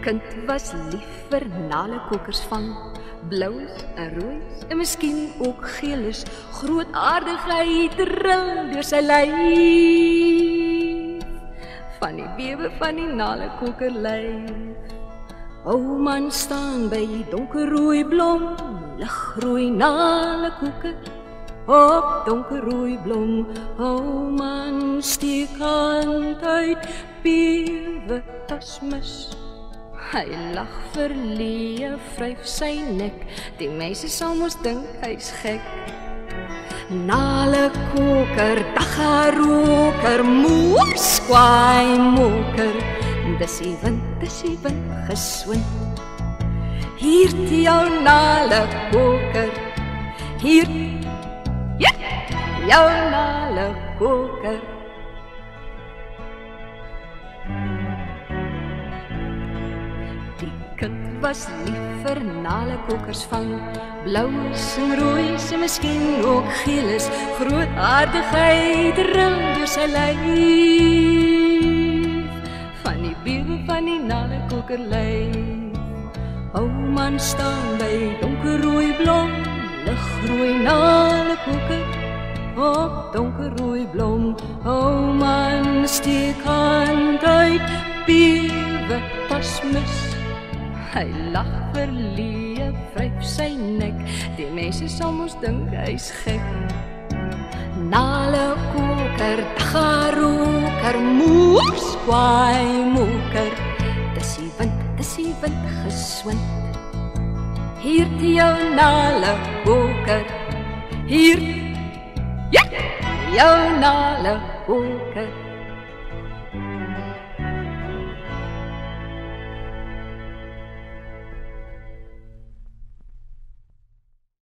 kind was lief vir nalekokkers van blous en roos en miskien ook geelis. Grootaardigheid ril deur sy lyf van die bewe van die nalekokker lyf. Ou man staan by die donkerrooi blom, ligrooi nalekokker op donkerrooi blom. Ou man steek hand uit, bewe as mis. Hy lag verleë, vryf sy nek, die mense sal mos dink hy's gek. Nalekokker, daggaroker, moes kwaai moker, dis die wind geswind. Hier die jou nalekokker, hier, ja, jou nalekokker. Kind was lief vir nalekokkers van blous en roos en miskien ook geelis. Grootaardigheid ril deur sy lyf van die bewe van die nalekokker lyf. Ou man staan by donkerrooi blom, ligrooi nalekokker op donkerrooi blom. Ou man steek hand uit, bewe as mis. Hy lag verleë, vryf sy nek, die mense sal mos dink hy's gek. Nalekokker, daggaroker, moes kwaai moker, dis die wind geswind. Hier die jou nalekokker, hier, ja, jou nalekokker.